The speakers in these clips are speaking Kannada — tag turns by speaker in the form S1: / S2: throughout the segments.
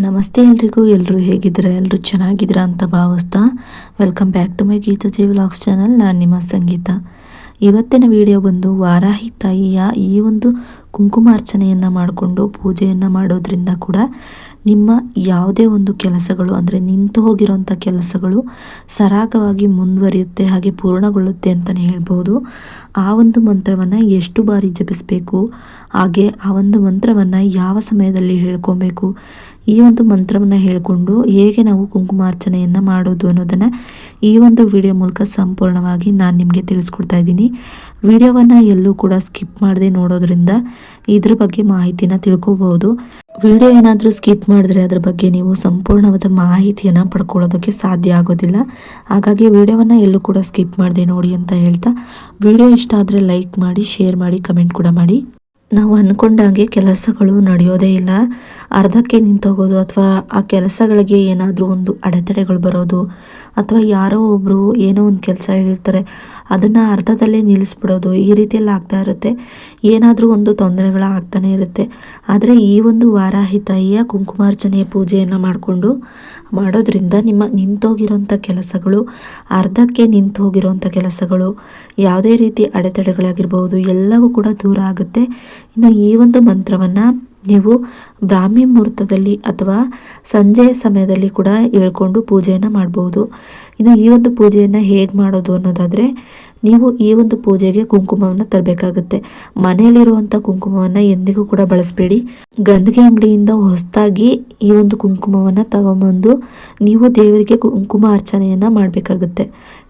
S1: ನಮಸ್ತೆ ಎಲ್ರಿಗೂ. ಎಲ್ಲರೂ ಹೇಗಿದ್ದೀರಾ? ಎಲ್ಲರೂ ಚೆನ್ನಾಗಿದ್ದೀರಾ ಅಂತ ಭಾವಿಸ್ತಾ welcome back to my ಗೀತಾಜಿ vlogs channel. ನಾನು ನಿಮ್ಮ ಸಂಗೀತ. ಇವತ್ತಿನ ವಿಡಿಯೋ ಬಂದು ವಾರಾಹಿ ತಾಯಿಯ ಈ ಒಂದು ಕುಂಕುಮಾರ್ಚನೆಯನ್ನು ಮಾಡಿಕೊಂಡು ಪೂಜೆಯನ್ನು ಮಾಡೋದ್ರಿಂದ ಕೂಡ ನಿಮ್ಮ ಯಾವುದೇ ಒಂದು ಕೆಲಸಗಳು ಅಂದರೆ ನಿಂತು ಹೋಗಿರೋಂಥ ಕೆಲಸಗಳು ಸರಾಗವಾಗಿ ಮುಂದುವರಿಯುತ್ತೆ, ಹಾಗೆ ಪೂರ್ಣಗೊಳ್ಳುತ್ತೆ ಅಂತಲೇ ಹೇಳ್ಬೋದು. ಆ ಒಂದು ಮಂತ್ರವನ್ನು ಎಷ್ಟು ಬಾರಿ ಜಪಿಸಬೇಕು, ಹಾಗೆ ಆ ಒಂದು ಮಂತ್ರವನ್ನು ಯಾವ ಸಮಯದಲ್ಲಿ ಹೇಳ್ಕೊಬೇಕು, ಈ ಒಂದು ಮಂತ್ರವನ್ನು ಹೇಳಿಕೊಂಡು ಹೇಗೆ ನಾವು ಕುಂಕುಮಾರ್ಚನೆಯನ್ನು ಮಾಡೋದು ಅನ್ನೋದನ್ನು ಈ ಒಂದು ವಿಡಿಯೋ ಮೂಲಕ ಸಂಪೂರ್ಣವಾಗಿ ನಾನು ನಿಮಗೆ ತಿಳಿಸ್ಕೊಡ್ತಾ ಇದ್ದೀನಿ. ವಿಡಿಯೋವನ್ನು ಎಲ್ಲೂ ಕೂಡ ಸ್ಕಿಪ್ ಮಾಡದೆ ನೋಡೋದ್ರಿಂದ ಇದ್ರ ಬಗ್ಗೆ ಮಾಹಿತಿನ ತಿಳ್ಕೊಬಹುದು. ವಿಡಿಯೋ ಏನಾದರೂ ಸ್ಕಿಪ್ ಮಾಡಿದ್ರೆ ಅದ್ರ ಬಗ್ಗೆ ನೀವು ಸಂಪೂರ್ಣವಾದ ಮಾಹಿತಿಯನ್ನು ಪಡ್ಕೊಳ್ಳೋದಕ್ಕೆ ಸಾಧ್ಯ ಆಗೋದಿಲ್ಲ. ಹಾಗಾಗಿ ವಿಡಿಯೋವನ್ನು ಎಲ್ಲೂ ಕೂಡ ಸ್ಕಿಪ್ ಮಾಡದೆ ನೋಡಿ ಅಂತ ಹೇಳ್ತಾ, ವಿಡಿಯೋ ಇಷ್ಟ ಆದರೆ ಲೈಕ್ ಮಾಡಿ, ಶೇರ್ ಮಾಡಿ, ಕಮೆಂಟ್ ಕೂಡ ಮಾಡಿ. ನಾವು ಅಂದ್ಕೊಂಡಾಗೆ ಕೆಲಸಗಳು ನಡೆಯೋದೇ ಇಲ್ಲ, ಅರ್ಧಕ್ಕೆ ನಿಂತೋಗೋದು, ಅಥವಾ ಆ ಕೆಲಸಗಳಿಗೆ ಏನಾದರೂ ಒಂದು ಅಡೆತಡೆಗಳು ಬರೋದು, ಅಥವಾ ಯಾರೋ ಒಬ್ಬರು ಏನೋ ಒಂದು ಕೆಲಸ ಹೇಳಿರ್ತಾರೆ ಅದನ್ನು ಅರ್ಧದಲ್ಲೇ ನಿಲ್ಲಿಸ್ಬಿಡೋದು, ಈ ರೀತಿಯೆಲ್ಲ ಆಗ್ತಾ ಇರುತ್ತೆ. ಏನಾದರೂ ಒಂದು ತೊಂದರೆಗಳು ಆಗ್ತಾನೆ ಇರುತ್ತೆ. ಆದರೆ ಈ ಒಂದು ವಾರಾಹಿ ತಾಯಿಯ ಕುಂಕುಮಾರ್ಚನೆಯ ಪೂಜೆಯನ್ನು ಮಾಡೋದ್ರಿಂದ ನಿಮ್ಮ ನಿಂತೋಗಿರೋಂಥ ಕೆಲಸಗಳು, ಅರ್ಧಕ್ಕೆ ನಿಂತು ಹೋಗಿರೋಂಥ ಕೆಲಸಗಳು, ಯಾವುದೇ ರೀತಿ ಅಡೆತಡೆಗಳಾಗಿರ್ಬೋದು ಎಲ್ಲವೂ ಕೂಡ ದೂರ ಆಗುತ್ತೆ. ಇನ್ನು ಈ ಒಂದು ಮಂತ್ರವನ್ನು ನೀವು ಬ್ರಾಹ್ಮಿ ಮುಹೂರ್ತದಲ್ಲಿ ಅಥವಾ ಸಂಜೆಯ ಸಮಯದಲ್ಲಿ ಕೂಡ ಹೇಳ್ಕೊಂಡು ಪೂಜೆಯನ್ನು ಮಾಡ್ಬೋದು. ಇನ್ನು ಈ ಒಂದು ಪೂಜೆಯನ್ನು ಹೇಗೆ ಮಾಡೋದು ಅನ್ನೋದಾದರೆ, ನೀವು ಈ ಒಂದು ಪೂಜೆಗೆ ಕುಂಕುಮವನ್ನು ತರಬೇಕಾಗುತ್ತೆ. ಮನೆಯಲ್ಲಿರುವಂಥ ಕುಂಕುಮವನ್ನು ಎಂದಿಗೂ ಕೂಡ ಬಳಸಬೇಡಿ. ಗಂಧಿಗೆ ಅಂಗಡಿಯಿಂದ ಹೊಸದಾಗಿ ಈ ಒಂದು ಕುಂಕುಮವನ್ನು ತಗೊಂಬಂದು ನೀವು ದೇವರಿಗೆ ಕುಂಕುಮ ಅರ್ಚನೆಯನ್ನು ಮಾಡಬೇಕಾಗುತ್ತೆ.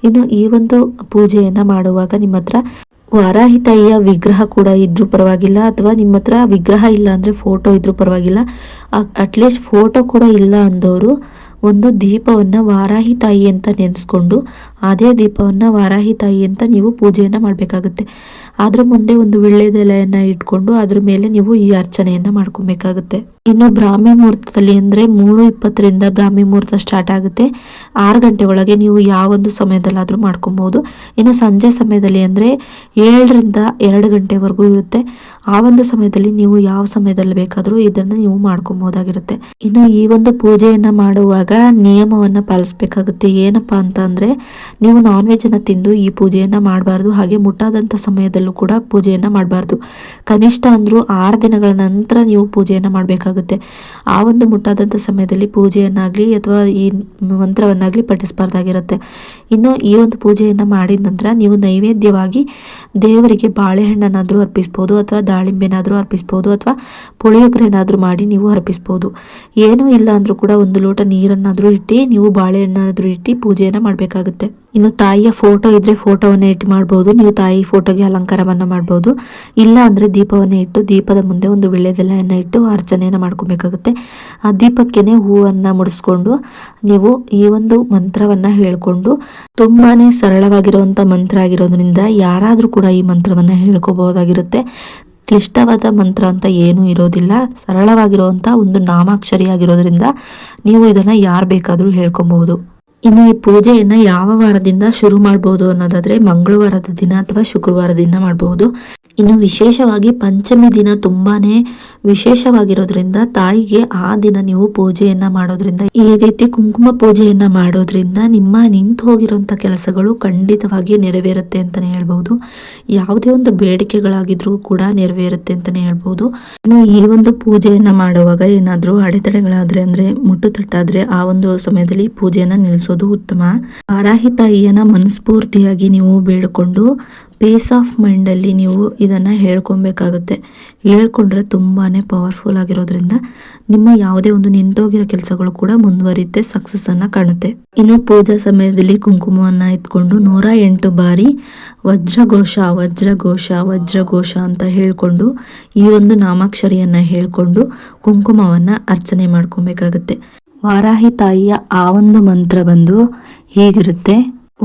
S1: ಇನ್ನು ಈ ಒಂದು ಪೂಜೆಯನ್ನು ಮಾಡುವಾಗ ನಿಮ್ಮ ಹತ್ರ ವಾರಾಹಿ ತಾಯಿಯ ವಿಗ್ರಹ ಕೂಡ ಇದ್ರೂ ಪರವಾಗಿಲ್ಲ, ಅಥವಾ ನಿಮ್ಮ ಹತ್ರ ವಿಗ್ರಹ ಇಲ್ಲ ಅಂದರೆ ಫೋಟೋ ಇದ್ರೂ ಪರವಾಗಿಲ್ಲ. ಅಟ್ಲೀಸ್ಟ್ ಫೋಟೋ ಕೂಡ ಇಲ್ಲ ಅಂದವರು ಒಂದು ದೀಪವನ್ನು ವಾರಾಹಿ ತಾಯಿ ಅಂತ ನೆನೆಸ್ಕೊಂಡು ಅದೇ ದೀಪವನ್ನು ವಾರಾಹಿ ತಾಯಿ ಅಂತ ನೀವು ಪೂಜೆಯನ್ನು ಮಾಡಬೇಕಾಗುತ್ತೆ. ಅದರ ಮುಂದೆ ಒಂದು ವಿಳ್ಳೆದೆಲೆಯನ್ನು ಇಟ್ಕೊಂಡು ಅದ್ರ ಮೇಲೆ ನೀವು ಈ ಅರ್ಚನೆಯನ್ನು ಮಾಡ್ಕೊಬೇಕಾಗುತ್ತೆ. ಇನ್ನು ಬ್ರಾಹ್ಮಿ ಮುಹೂರ್ತದಲ್ಲಿ ಅಂದರೆ 3:20ರಿಂದ ಬ್ರಾಹ್ಮಿ ಮುಹೂರ್ತ ಸ್ಟಾರ್ಟ್ ಆಗುತ್ತೆ. 6 ಗಂಟೆ ಒಳಗೆ ನೀವು ಯಾವೊಂದು ಸಮಯದಲ್ಲಾದರೂ ಮಾಡ್ಕೊಬೋದು. ಇನ್ನು ಸಂಜೆ ಸಮಯದಲ್ಲಿ ಅಂದರೆ 7ರಿಂದ 2 ಗಂಟೆವರೆಗೂ ಇರುತ್ತೆ. ಆ ಒಂದು ಸಮಯದಲ್ಲಿ ನೀವು ಯಾವ ಸಮಯದಲ್ಲಿ ಬೇಕಾದರೂ ಇದನ್ನು ನೀವು ಮಾಡ್ಕೊಬೋದಾಗಿರುತ್ತೆ. ಇನ್ನು ಈ ಒಂದು ಪೂಜೆಯನ್ನು ಮಾಡುವಾಗ ನಿಯಮವನ್ನು ಪಾಲಿಸಬೇಕಾಗುತ್ತೆ. ಏನಪ್ಪ ಅಂತ ಅಂದರೆ, ನೀವು ನಾನ್ ವೆಜ್ಜನ್ನು ತಿಂದು ಈ ಪೂಜೆಯನ್ನು ಮಾಡಬಾರ್ದು, ಹಾಗೆ ಮುಟ್ಟಾದಂಥ ಸಮಯದಲ್ಲೂ ಕೂಡ ಪೂಜೆಯನ್ನು ಮಾಡಬಾರ್ದು. ಕನಿಷ್ಠ ಅಂದರೂ 6 ದಿನಗಳ ನಂತರ ನೀವು ಪೂಜೆಯನ್ನು ಮಾಡಬೇಕಾಗುತ್ತೆ. ಆ ಒಂದು ಮುಟ್ಟಾದಂಥ ಸಮಯದಲ್ಲಿ ಪೂಜೆಯನ್ನಾಗಲಿ ಅಥವಾ ಈ ಮಂತ್ರವನ್ನಾಗಲಿ ಪಠಿಸಬಾರ್ದಾಗಿರುತ್ತೆ. ಇನ್ನು ಈ ಒಂದು ಪೂಜೆಯನ್ನು ಮಾಡಿದ ನಂತರ ನೀವು ನೈವೇದ್ಯವಾಗಿ ದೇವರಿಗೆ ಬಾಳೆಹಣ್ಣನ್ನಾದರೂ ಅರ್ಪಿಸ್ಬೋದು, ಅಥವಾ ದಾಳಿಂಬೆನಾದರೂ ಅರ್ಪಿಸ್ಬೋದು, ಅಥವಾ ಪುಳಿಯೋಗರೆನಾದರೂ ಮಾಡಿ ನೀವು ಅರ್ಪಿಸ್ಬೋದು. ಏನೂ ಇಲ್ಲ ಅಂದರೂ ಕೂಡ ಒಂದು ಲೋಟ ನೀರನ್ನಾದರೂ ಇಟ್ಟು ನೀವು ಬಾಳೆಹಣ್ಣಾದರೂ ಇಟ್ಟು ಪೂಜೆಯನ್ನು ಮಾಡಬೇಕಾಗುತ್ತೆ. ಇನ್ನು ತಾಯಿಯ ಫೋಟೋ ಇದ್ದರೆ ಫೋಟೋವನ್ನು ಇಟ್ಟು ಮಾಡ್ಬೋದು. ನೀವು ತಾಯಿ ಫೋಟೋಗೆ ಅಲಂಕಾರವನ್ನು ಮಾಡ್ಬೋದು. ಇಲ್ಲ ಅಂದರೆ ದೀಪವನ್ನು ಇಟ್ಟು ದೀಪದ ಮುಂದೆ ಒಂದು ವಿಳ್ಳೆದೆಲೆಯನ್ನು ಇಟ್ಟು ಅರ್ಚನೆಯನ್ನು ಮಾಡ್ಕೊಬೇಕಾಗುತ್ತೆ. ಆ ದೀಪಕ್ಕೇನೆ ಹೂವನ್ನು ಮುಡಿಸ್ಕೊಂಡು ನೀವು ಈ ಒಂದು ಮಂತ್ರವನ್ನು ಹೇಳಿಕೊಂಡು, ತುಂಬಾ ಸರಳವಾಗಿರುವಂಥ ಮಂತ್ರ ಆಗಿರೋದ್ರಿಂದ ಯಾರಾದರೂ ಕೂಡ ಈ ಮಂತ್ರವನ್ನು ಹೇಳ್ಕೋಬಹುದಾಗಿರುತ್ತೆ. ಕ್ಲಿಷ್ಟವಾದ ಮಂತ್ರ ಅಂತ ಏನೂ ಇರೋದಿಲ್ಲ. ಸರಳವಾಗಿರುವಂಥ ಒಂದು ನಾಮಾಕ್ಷರಿ ಆಗಿರೋದ್ರಿಂದ ನೀವು ಇದನ್ನು ಯಾರು ಬೇಕಾದರೂ ಹೇಳ್ಕೊಬಹುದು. ಇನ್ನು ಈ ಪೂಜೆಯನ್ನು ಯಾವ ವಾರದಿಂದ ಶುರು ಮಾಡ್ಬೋದು ಅನ್ನೋದಾದರೆ, ಮಂಗಳವಾರದ ದಿನ ಅಥವಾ ಶುಕ್ರವಾರ ದಿನ ಮಾಡಬಹುದು. ಇನ್ನು ವಿಶೇಷವಾಗಿ ಪಂಚಮಿ ದಿನ ತುಂಬಾ ವಿಶೇಷವಾಗಿರೋದ್ರಿಂದ ತಾಯಿಗೆ ಆ ದಿನ ನೀವು ಪೂಜೆಯನ್ನು ಮಾಡೋದ್ರಿಂದ, ಈ ರೀತಿ ಕುಂಕುಮ ಪೂಜೆಯನ್ನು ಮಾಡೋದ್ರಿಂದ ನಿಮ್ಮ ನಿಂತು ಹೋಗಿರೋಂಥ ಕೆಲಸಗಳು ಖಂಡಿತವಾಗಿ ನೆರವೇರುತ್ತೆ ಅಂತಲೇ ಹೇಳ್ಬೋದು. ಯಾವುದೇ ಒಂದು ಬೇಡಿಕೆಗಳಾಗಿದ್ರೂ ಕೂಡ ನೆರವೇರುತ್ತೆ ಅಂತಲೇ ಹೇಳ್ಬೋದು. ಇನ್ನು ಈ ಒಂದು ಪೂಜೆಯನ್ನು ಮಾಡುವಾಗ ಏನಾದರೂ ಅಡೆತಡೆಗಳಾದರೆ ಅಂದರೆ ಮುಟ್ಟು ತಟ್ಟಾದರೆ ಆ ಒಂದು ಸಮಯದಲ್ಲಿ ಪೂಜೆಯನ್ನು ನಿಲ್ಲಿಸೋದು ಉತ್ತಮ. ವಾರಾಹಿ ತಾಯಿಯನ್ನ ಮನಸ್ಫೂರ್ತಿಯಾಗಿ ನೀವು ಬೇಡಿಕೊಂಡು ಪೀಸ್ ಆಫ್ ಮೈಂಡಲ್ಲಿ ನೀವು ಇದನ್ನು ಹೇಳ್ಕೊಬೇಕಾಗುತ್ತೆ. ಹೇಳ್ಕೊಂಡ್ರೆ ತುಂಬಾ ಪವರ್ಫುಲ್ ಆಗಿರೋದ್ರಿಂದ ನಿಮ್ಮ ಯಾವುದೇ ಒಂದು ನಿಂತೋಗಿರೋ ಕೆಲಸಗಳು ಕೂಡ ಮುಂದುವರಿಯುತ್ತೆ, ಸಕ್ಸಸ್ಸನ್ನು ಕಾಣುತ್ತೆ. ಇನ್ನು ಪೂಜಾ ಸಮಯದಲ್ಲಿ ಕುಂಕುಮವನ್ನು ಎತ್ಕೊಂಡು 108 ಬಾರಿ ವಜ್ರಘೋಷ ವಜ್ರಘೋಷ ವಜ್ರಘೋಷ ಅಂತ ಹೇಳ್ಕೊಂಡು ಈ ಒಂದು ನಾಮಾಕ್ಷರಿಯನ್ನು ಹೇಳ್ಕೊಂಡು ಕುಂಕುಮವನ್ನು ಅರ್ಚನೆ ಮಾಡ್ಕೊಬೇಕಾಗುತ್ತೆ. ವಾರಾಹಿ ತಾಯಿಯ ಆ ಒಂದು ಮಂತ್ರ ಬಂದು ಹೀಗಿರುತ್ತೆ: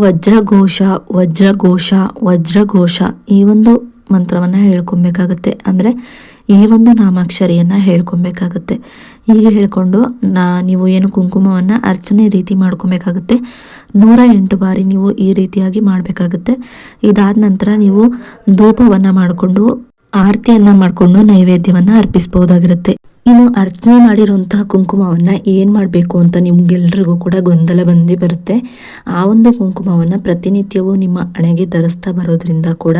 S1: ವಜ್ರಘೋಷ ವಜ್ರಘೋಷ ವಜ್ರಘೋಷ. ಈ ಒಂದು ಮಂತ್ರವನ್ನು ಹೇಳ್ಕೊಬೇಕಾಗುತ್ತೆ. ಅಂದರೆ ಈ ಒಂದು ನಾಮಾಕ್ಷರಿಯನ್ನು ಹೇಳ್ಕೊಬೇಕಾಗುತ್ತೆ. ಹೀಗೆ ಹೇಳ್ಕೊಂಡು ನೀವು ಏನು ಕುಂಕುಮವನ್ನು ಅರ್ಚನೆ ರೀತಿ ಮಾಡ್ಕೊಬೇಕಾಗುತ್ತೆ. 108 ಬಾರಿ ನೀವು ಈ ರೀತಿಯಾಗಿ ಮಾಡಬೇಕಾಗುತ್ತೆ. ಇದಾದ ನಂತರ ನೀವು ಧೂಪವನ್ನು ಮಾಡಿಕೊಂಡು ಆರತಿಯನ್ನು ಮಾಡಿಕೊಂಡು ನೈವೇದ್ಯವನ್ನು ಅರ್ಪಿಸ್ಬೋದಾಗಿರುತ್ತೆ. ಇನ್ನು ಅರ್ಚನೆ ಮಾಡಿರುವಂತಹ ಕುಂಕುಮವನ್ನು ಏನು ಮಾಡಬೇಕು ಅಂತ ನಿಮಗೆಲ್ರಿಗೂ ಕೂಡ ಗೊಂದಲ ಬಂದೇ ಬರುತ್ತೆ. ಆ ಒಂದು ಕುಂಕುಮವನ್ನು ಪ್ರತಿನಿತ್ಯವೂ ನಿಮ್ಮ ಹಣೆಗೆ ಧರಿಸ್ತಾ ಬರೋದ್ರಿಂದ ಕೂಡ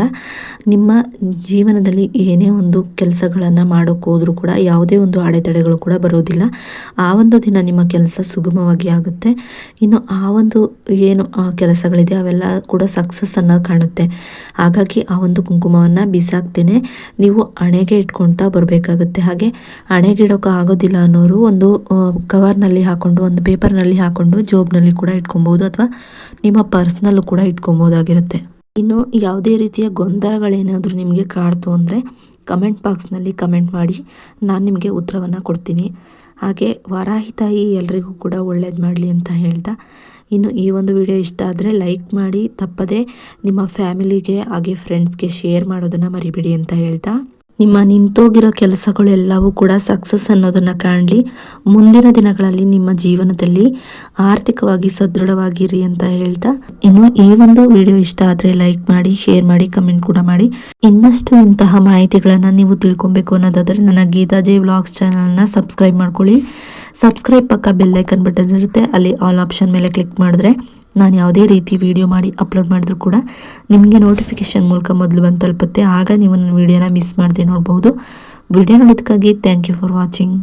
S1: ನಿಮ್ಮ ಜೀವನದಲ್ಲಿ ಏನೇ ಒಂದು ಕೆಲಸಗಳನ್ನು ಮಾಡೋಕ್ಕೆ ಹೋದರೂ ಕೂಡ ಯಾವುದೇ ಒಂದು ಅಡೆತಡೆಗಳು ಕೂಡ ಬರೋದಿಲ್ಲ. ಆ ಒಂದು ದಿನ ನಿಮ್ಮ ಕೆಲಸ ಸುಗಮವಾಗಿ ಆಗುತ್ತೆ. ಇನ್ನು ಆ ಒಂದು ಏನು ಕೆಲಸಗಳಿದೆ ಅವೆಲ್ಲ ಕೂಡ ಸಕ್ಸಸ್ಸನ್ನು ಕಾಣುತ್ತೆ. ಹಾಗಾಗಿ ಆ ಒಂದು ಕುಂಕುಮವನ್ನು ಬಿಸಾಕ್ತೇನೆ ನೀವು ಹಣೆಗೆ ಇಟ್ಕೊಳ್ತಾ ಬರಬೇಕಾಗುತ್ತೆ. ಹಾಗೆ ಹಣೆಗಿಡೋಕೆ ಆಗೋದಿಲ್ಲ ಅನ್ನೋರು ಒಂದು ಕವರ್ನಲ್ಲಿ ಹಾಕ್ಕೊಂಡು ಒಂದು ಪೇಪರ್ನಲ್ಲಿ ಹಾಕ್ಕೊಂಡು ಜೋಬ್ನಲ್ಲಿ ಕೂಡ ಇಟ್ಕೊಬೋದು ಅಥವಾ ನಿಮ್ಮ ಪರ್ಸ್ನಲ್ಲೂ ಕೂಡ ಇಟ್ಕೊಬೋದಾಗಿರುತ್ತೆ. ಇನ್ನು ಯಾವುದೇ ರೀತಿಯ ಗೊಂದಲಗಳೇನಾದರೂ ನಿಮಗೆ ಕಾಡ್ತು ಅಂದರೆ ಕಮೆಂಟ್ ಬಾಕ್ಸ್ನಲ್ಲಿ ಕಮೆಂಟ್ ಮಾಡಿ, ನಾನು ನಿಮಗೆ ಉತ್ತರವನ್ನು ಕೊಡ್ತೀನಿ. ಹಾಗೆ ವಾರಾಹಿ ತಾಯಿ ಎಲ್ರಿಗೂ ಕೂಡ ಒಳ್ಳೇದು ಮಾಡಲಿ ಅಂತ ಹೇಳ್ತಾ, ಇನ್ನು ಈ ಒಂದು ವಿಡಿಯೋ ಇಷ್ಟ ಆದರೆ ಲೈಕ್ ಮಾಡಿ, ತಪ್ಪದೆ ನಿಮ್ಮ ಫ್ಯಾಮಿಲಿಗೆ ಹಾಗೆ ಫ್ರೆಂಡ್ಸ್ಗೆ ಶೇರ್ ಮಾಡೋದನ್ನು ಮರಿಬೇಡಿ ಅಂತ ಹೇಳ್ತಾ, ನಿಮ್ಮ ನಿಂತೋಗಿರೋ ಕೆಲಸಗಳೆಲ್ಲವೂ ಕೂಡ ಸಕ್ಸಸ್ ಅನ್ನೋದನ್ನು ಕಾಣಲಿ. ಮುಂದಿನ ದಿನಗಳಲ್ಲಿ ನಿಮ್ಮ ಜೀವನದಲ್ಲಿ ಆರ್ಥಿಕವಾಗಿ ಸದೃಢವಾಗಿರಿ ಅಂತ ಹೇಳ್ತಾ, ಇನ್ನು ಈ ಒಂದು ವಿಡಿಯೋ ಇಷ್ಟ ಆದರೆ ಲೈಕ್ ಮಾಡಿ, ಶೇರ್ ಮಾಡಿ, ಕಮೆಂಟ್ ಕೂಡ ಮಾಡಿ. ಇನ್ನಷ್ಟು ಇಂತಹ ಮಾಹಿತಿಗಳನ್ನು ನೀವು ತಿಳ್ಕೊಬೇಕು ಅನ್ನೋದಾದರೆ ನನ್ನ ಗೀತಾ ಜೆ ವ್ಲಾಗ್ಸ್ ಚಾನಲ್ನ ಸಬ್ಸ್ಕ್ರೈಬ್ ಮಾಡ್ಕೊಳ್ಳಿ. ಸಬ್ಸ್ಕ್ರೈಬ್ ಪಕ್ಕ ಬೆಲ್ ಐಕನ್ ಬಟನ್ ಇರುತ್ತೆ, ಅಲ್ಲಿ ಆಲ್ ಆಪ್ಷನ್ ಮೇಲೆ ಕ್ಲಿಕ್ ಮಾಡಿದ್ರೆ ನಾನು ಯಾವುದೇ ರೀತಿ ವಿಡಿಯೋ ಮಾಡಿ ಅಪ್ಲೋಡ್ ಮಾಡಿದ್ರು ಕೂಡ ನಿಮಗೆ ನೋಟಿಫಿಕೇಷನ್ ಮೂಲಕ ಮೊದಲು ಬಂದು ತಲುಪುತ್ತೆ. ಆಗ ನೀವು ನನ್ನ ವಿಡಿಯೋನ ಮಿಸ್ ಮಾಡದೆ ನೋಡ್ಬೋದು. ವಿಡಿಯೋ ನೋಡೋದಕ್ಕಾಗಿ ಥ್ಯಾಂಕ್ ಯು ಫಾರ್ ವಾಚಿಂಗ್.